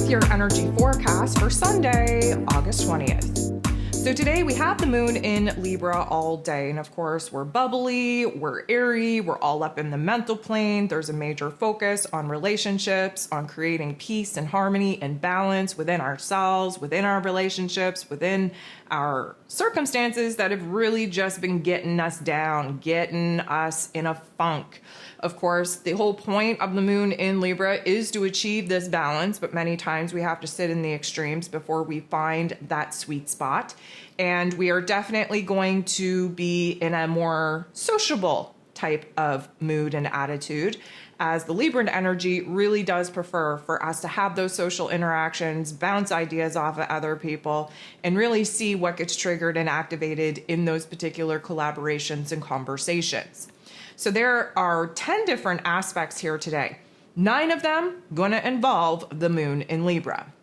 is your energy forecast for Sunday, August 20th. So today we have the moon in Libra all day. And of course, we're bubbly, we're airy, we're all up in the mental plane. There's a major focus on relationships, on creating peace and harmony and balance within ourselves, within our relationships, within our circumstances that have really just been getting us down, getting us in a funk. Of course, the whole point of the moon in Libra is to achieve this balance, but many times we have to sit in the extremes before we find that sweet spot. And we are definitely going to be in a more sociable type of mood and attitude, as the Libran energy really does prefer for us to have those social interactions, bounce ideas off of other people, and really see what gets triggered and activated in those particular collaborations and conversations. So there are 10 different aspects here today. 9 of them going to involve the moon in Libra.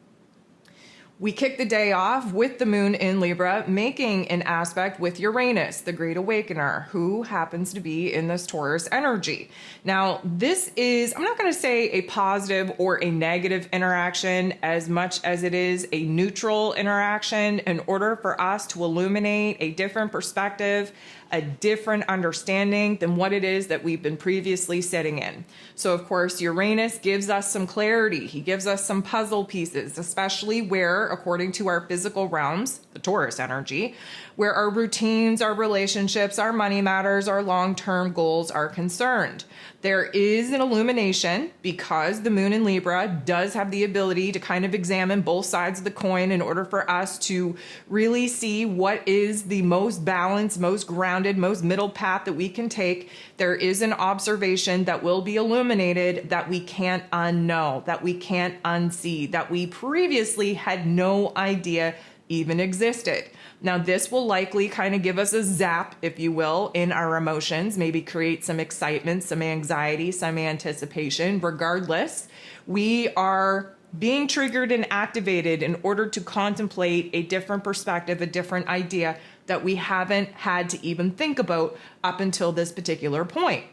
We kick the day off with the moon in Libra, making an aspect with Uranus, the Great Awakener, who happens to be in this Taurus energy. Now, this is, I'm not going to say a positive or a negative interaction as much as it is a neutral interaction in order for us to illuminate a different perspective, a different understanding than what it is that we've been previously sitting in. So of course, Uranus gives us some clarity. He gives us some puzzle pieces, especially where, according to our physical realms, the Taurus energy, where our routines, our relationships, our money matters, our long-term goals are concerned. There is an illumination because the moon in Libra does have the ability to kind of examine both sides of the coin in order for us to really see what is the most balanced, most grounded, most middle path that we can take. There is an observation that will be illuminated that we can't unknow, that we can't unsee, that we previously had no idea even existed. Now, this will likely kind of give us a zap, if you will, in our emotions, maybe create some excitement, some anxiety, some anticipation. Regardless, we are being triggered and activated in order to contemplate a different perspective, a different idea that we haven't had to even think about up until this particular point.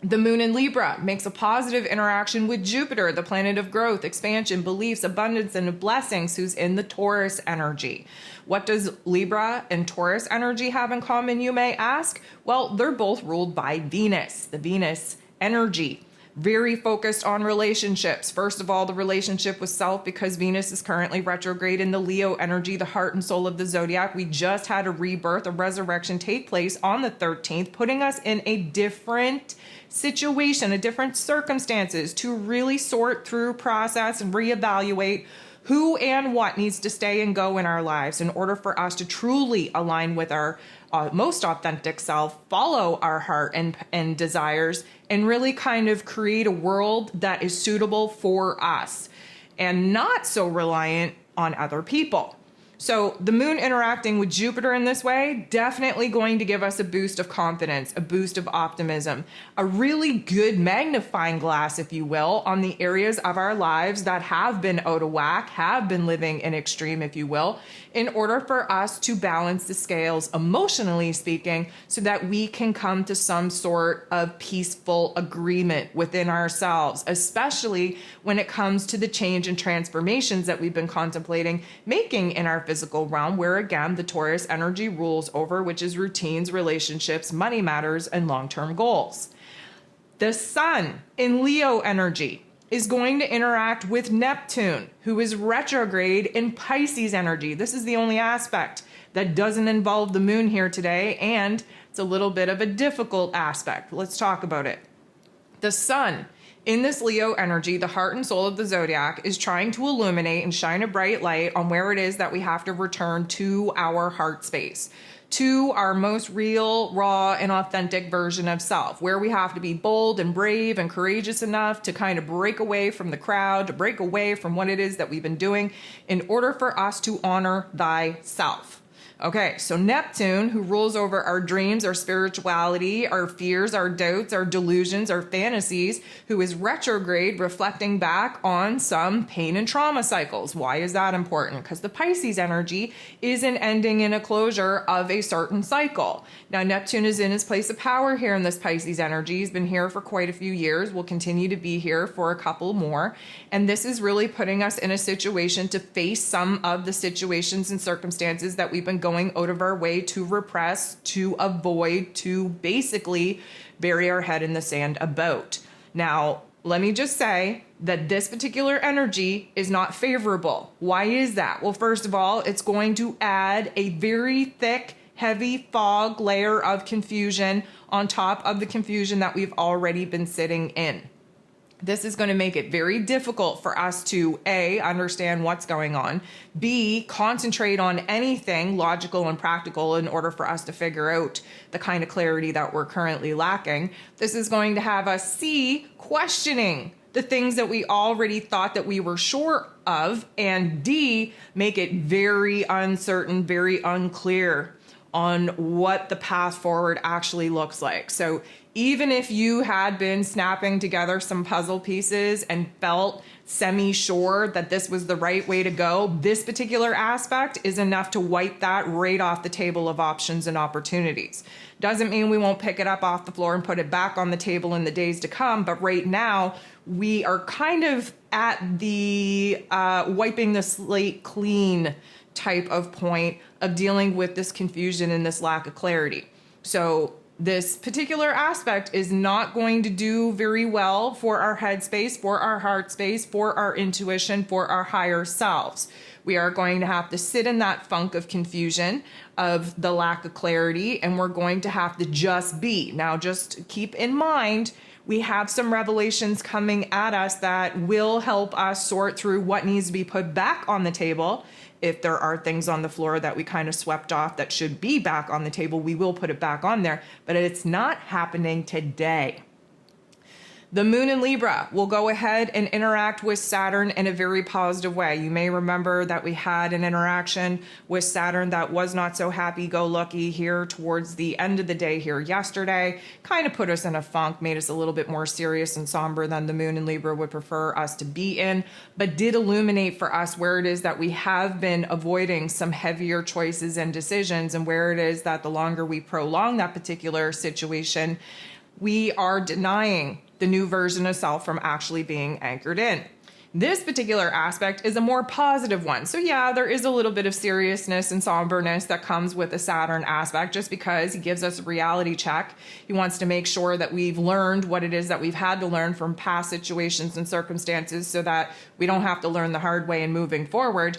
The moon in Libra makes a positive interaction with Jupiter, the planet of growth, expansion, beliefs, abundance, and blessings, who's in the Taurus energy. What does Libra and Taurus energy have in common, you may ask? Well, they're both ruled by Venus, the Venus energy. Very focused on relationships. First of all, the relationship with self, because Venus is currently retrograde in the Leo energy, the heart and soul of the zodiac. We just had a rebirth, a resurrection take place on the 13th, putting us in a different situation, a different circumstances to really sort through, process, and reevaluate who and what needs to stay and go in our lives in order for us to truly align with our most authentic self, follow our heart and desires, and really kind of create a world that is suitable for us and not so reliant on other people. So the moon interacting with Jupiter in this way, definitely going to give us a boost of confidence, a boost of optimism, a really good magnifying glass, if you will, on the areas of our lives that have been out of whack, have been living in extreme, if you will, in order for us to balance the scales, emotionally speaking, so that we can come to some sort of peaceful agreement within ourselves, especially when it comes to the change and transformations that we've been contemplating making in our physical realm, where again, the Taurus energy rules over, which is routines, relationships, money matters, and long-term goals. The sun in Leo energy is going to interact with Neptune, who is retrograde in Pisces energy. This is the only aspect that doesn't involve the moon here today, and it's a little bit of a difficult aspect. Let's talk about it. The sun in this Leo energy, the heart and soul of the zodiac, is trying to illuminate and shine a bright light on where it is that we have to return to our heart space, to our most real, raw, and authentic version of self, where we have to be bold and brave and courageous enough to kind of break away from the crowd, to break away from what it is that we've been doing in order for us to honor thyself. Okay, so Neptune, who rules over our dreams, our spirituality, our fears, our doubts, our delusions, our fantasies, who is retrograde, reflecting back on some pain and trauma cycles. Why is that important? Because the Pisces energy is an ending and a closure of a certain cycle. Now, Neptune is in his place of power here in this Pisces energy. He's been here for quite a few years, will continue to be here for a couple more. And this is really putting us in a situation to face some of the situations and circumstances that we've been going out of our way to repress, to avoid, to basically bury our head in the sand about. Now, let me just say that this particular energy is not favorable. Why is that? Well, first of all, it's going to add a very thick, heavy fog layer of confusion on top of the confusion that we've already been sitting in. This is going to make it very difficult for us to A, understand what's going on, B, concentrate on anything logical and practical in order for us to figure out the kind of clarity that we're currently lacking. This is going to have us C, questioning the things that we already thought that we were sure of, and D, make it very uncertain, very unclear on what the path forward actually looks like. So even if you had been snapping together some puzzle pieces and felt semi-sure that this was the right way to go, this particular aspect is enough to wipe that right off the table of options and opportunities. Doesn't mean we won't pick it up off the floor and put it back on the table in the days to come, but right now we are kind of at the wiping the slate clean type of point of dealing with this confusion and this lack of clarity. So this particular aspect is not going to do very well for our head space, for our heart space, for our intuition, for our higher selves. We are going to have to sit in that funk of confusion, of the lack of clarity, and we're going to have to just be. Now, just keep in mind, we have some revelations coming at us that will help us sort through what needs to be put back on the table. If there are things on the floor that we kind of swept off that should be back on the table, we will put it back on there, but it's not happening today. The moon in Libra will go ahead and interact with Saturn in a very positive way. You may remember that we had an interaction with Saturn that was not so happy-go-lucky here towards the end of the day here yesterday. Kind of put us in a funk, made us a little bit more serious and somber than the moon in Libra would prefer us to be in, but did illuminate for us where it is that we have been avoiding some heavier choices and decisions, and where it is that the longer we prolong that particular situation, we are denying the new version of self from actually being anchored in. This particular aspect is a more positive one. So yeah, there is a little bit of seriousness and somberness that comes with the Saturn aspect, just because he gives us a reality check. He wants to make sure that we've learned what it is that we've had to learn from past situations and circumstances, so that we don't have to learn the hard way in moving forward.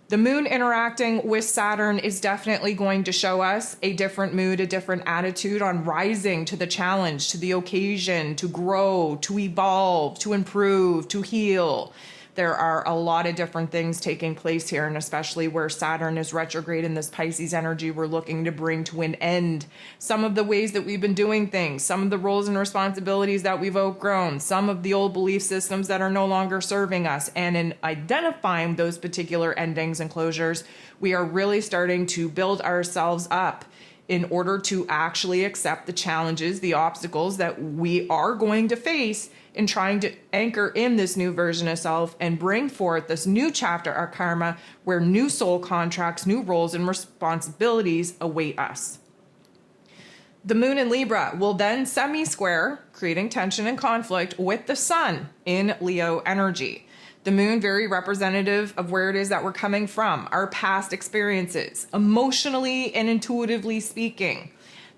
The moon interacting with Saturn is definitely going to show us a different mood, a different attitude on rising to the challenge, to the occasion, to grow, to evolve, to improve, to heal. There are a lot of different things taking place here, and especially where Saturn is retrograde in this Pisces energy, we're looking to bring to an end some of the ways that we've been doing things, some of the roles and responsibilities that we've outgrown, some of the old belief systems that are no longer serving us. And in identifying those particular endings and closures, we are really starting to build ourselves up in order to actually accept the challenges, the obstacles that we are going to face in trying to anchor in this new version of self and bring forth this new chapter of karma, where new soul contracts, new roles and responsibilities await us. The moon in Libra will then semi-square, creating tension and conflict with the sun in Leo energy. The moon, very representative of where it is that we're coming from, our past experiences, emotionally and intuitively speaking.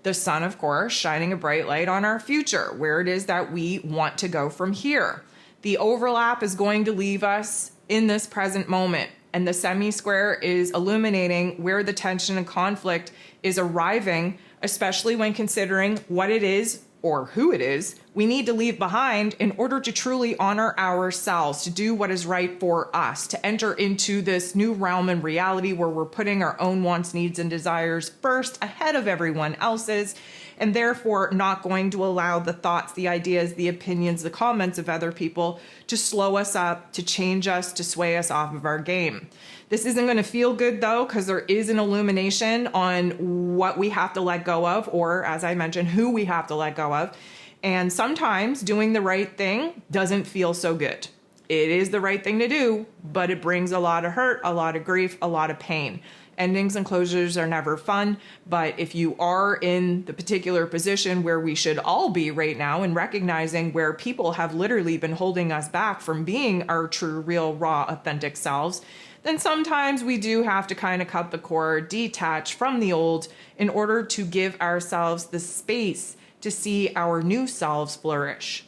The sun, of course, shining a bright light on our future, where it is that we want to go from here. The overlap is going to leave us in this present moment, and the semi-square is illuminating where the tension and conflict is arriving, especially when considering what it is or who it is we need to leave behind in order to truly honor ourselves, to do what is right for us, to enter into this new realm and reality where we're putting our own wants, needs, and desires first ahead of everyone else's, and therefore not going to allow the thoughts, the ideas, the opinions, the comments of other people to slow us up, to change us, to sway us off of our game. This isn't going to feel good though, because there is an illumination on what we have to let go of, or as I mentioned, who we have to let go of. And sometimes doing the right thing doesn't feel so good. It is the right thing to do, but it brings a lot of hurt, a lot of grief, a lot of pain. Endings and closures are never fun, but if you are in the particular position where we should all be right now and recognizing where people have literally been holding us back from being our true, real, raw, authentic selves, then sometimes we do have to kind of cut the cord, detach from the old in order to give ourselves the space to see our new selves flourish.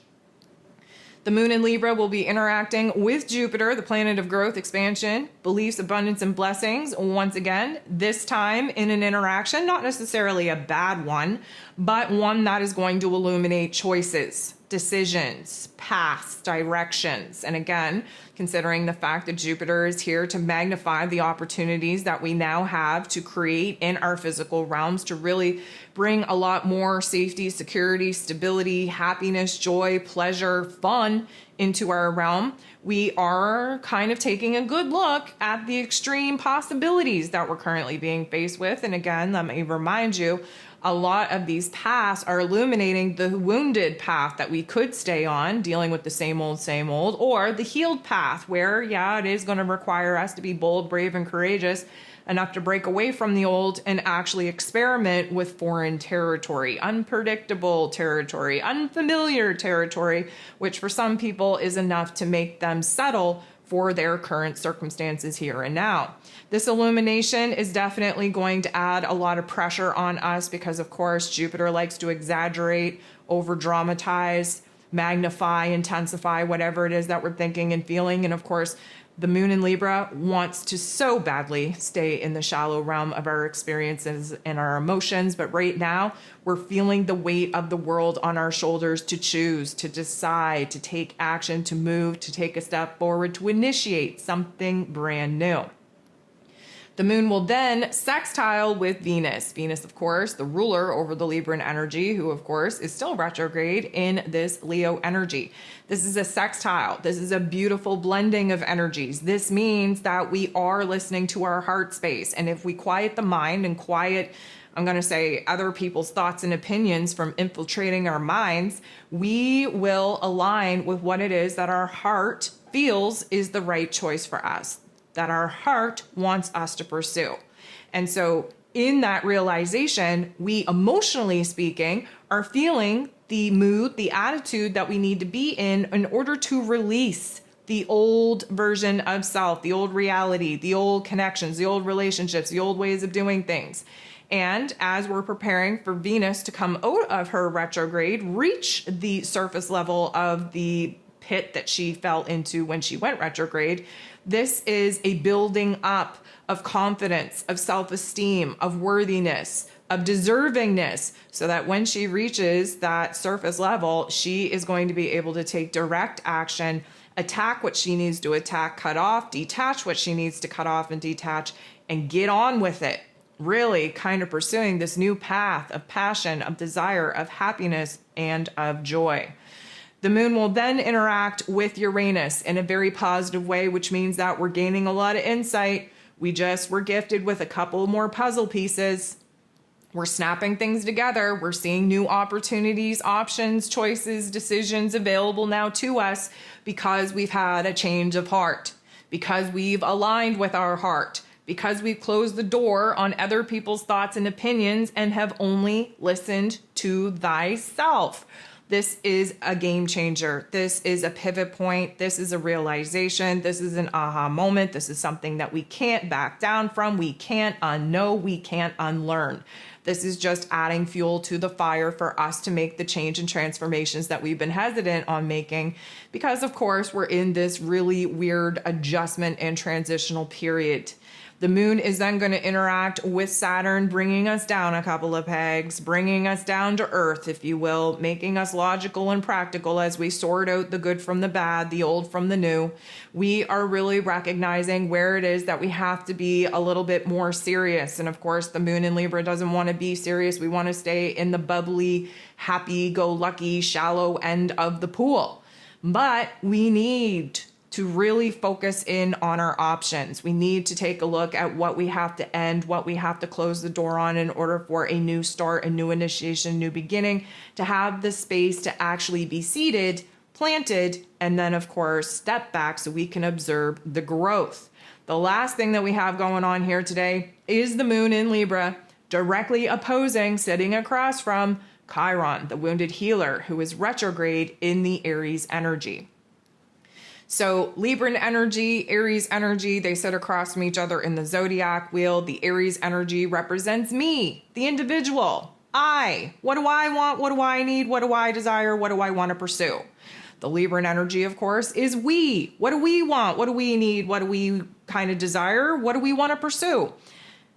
The moon in Libra will be interacting with Jupiter, the planet of growth, expansion, beliefs, abundance, and blessings. Once again, this time in an interaction, not necessarily a bad one, but one that is going to illuminate choices, decisions, paths, directions. And again, considering the fact that Jupiter is here to magnify the opportunities that we now have to create in our physical realms to really bring a lot more safety, security, stability, happiness, joy, pleasure, fun into our realm, we are kind of taking a good look at the extreme possibilities that we're currently being faced with. And again, let me remind you, a lot of these paths are illuminating the wounded path that we could stay on, dealing with the same old, or the healed path where, yeah, it is going to require us to be bold, brave, and courageous enough to break away from the old and actually experiment with foreign territory, unpredictable territory, unfamiliar territory, which for some people is enough to make them settle for their current circumstances here and now. This illumination is definitely going to add a lot of pressure on us because, of course, Jupiter likes to exaggerate, over-dramatize, magnify, intensify whatever it is that we're thinking and feeling. And of course, the moon in Libra wants to so badly stay in the shallow realm of our experiences and our emotions. But right now, we're feeling the weight of the world on our shoulders to choose, to decide, to take action, to move, to take a step forward, to initiate something brand new. The moon will then sextile with Venus. Venus, of course, the ruler over the Libran energy, who, of course, is still retrograde in this Leo energy. This is a sextile. This is a beautiful blending of energies. This means that we are listening to our heart space. And if we quiet the mind and quiet, I'm going to say, other people's thoughts and opinions from infiltrating our minds, we will align with what it is that our heart feels is the right choice for us, that our heart wants us to pursue. And so in that realization, we, emotionally speaking, are feeling the mood, the attitude that we need to be in order to release the old version of self, the old reality, the old connections, the old relationships, the old ways of doing things. And as we're preparing for Venus to come out of her retrograde, reach the surface level of the pit that she fell into when she went retrograde, this is a building up of confidence, of self-esteem, of worthiness, of deservingness, so that when she reaches that surface level, she is going to be able to take direct action, attack what she needs to attack, cut off, detach what she needs to cut off and detach, and get on with it. Really kind of pursuing this new path of passion, of desire, of happiness, and of joy. The moon will then interact with Uranus in a very positive way, which means that we're gaining a lot of insight. We just were gifted with a couple more puzzle pieces. We're snapping things together. We're seeing new opportunities, options, choices, decisions available now to us because we've had a change of heart, because we've aligned with our heart, because we've closed the door on other people's thoughts and opinions and have only listened to thyself. This is a game changer. This is a pivot point. This is a realization. This is an aha moment. This is something that we can't back down from. We can't unknow. We can't unlearn. This is just adding fuel to the fire for us to make the change and transformations that we've been hesitant on making because, of course, we're in this really weird adjustment and transitional period. The moon is then going to interact with Saturn, bringing us down a couple of pegs, bringing us down to earth, if you will, making us logical and practical as we sort out the good from the bad, the old from the new. We are really recognizing where it is that we have to be a little bit more serious. And of course, the moon in Libra doesn't want to be serious. We want to stay in the bubbly, happy-go-lucky, shallow end of the pool. But we need to really focus in on our options. We need to take a look at what we have to end, what we have to close the door on in order for a new start, a new initiation, new beginning, to have the space to actually be seated, planted, and then of course step back so we can observe the growth. The last thing that we have going on here today is the moon in Libra, directly opposing, sitting across from Chiron, the wounded healer, who is retrograde in the Aries energy. So Libran energy, Aries energy, they sit across from each other in the zodiac wheel. The Aries energy represents me, the individual. I. What do I want? What do I need? What do I desire? What do I want to pursue? The Libran energy, of course, is we. What do we want? What do we need? What do we kind of desire? What do we want to pursue?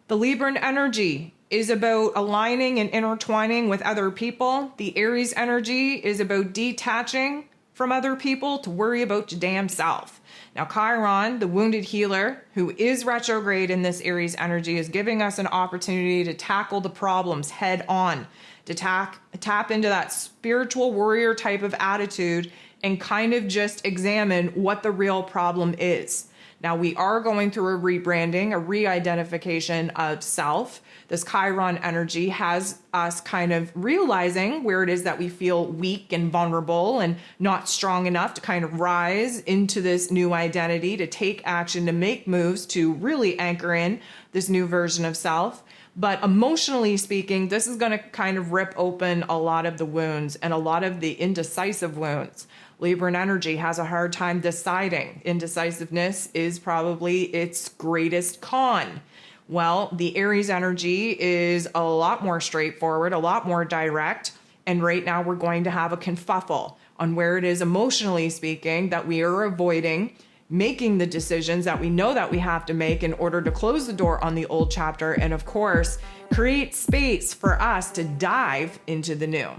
The Libran energy is about aligning and intertwining with other people. The Aries energy is about detaching from other people to worry about your damn self. Now, Chiron, the wounded healer, who is retrograde in this Aries energy, is giving us an opportunity to tackle the problems head on, to tap into that spiritual warrior type of attitude and kind of just examine what the real problem is. Now, we are going through a rebranding, a re-identification of self. This Chiron energy has us kind of realizing where it is that we feel weak and vulnerable and not strong enough to kind of rise into this new identity, to take action, to make moves, to really anchor in this new version of self. But emotionally speaking, this is going to kind of rip open a lot of the wounds and a lot of the indecisive wounds. Libran energy has a hard time deciding. Indecisiveness is probably its greatest con. Well, the Aries energy is a lot more straightforward, a lot more direct. And right now we're going to have a kerfuffle on where it is emotionally speaking that we are avoiding making the decisions that we know that we have to make in order to close the door on the old chapter and, of course, create space for us to dive into the new.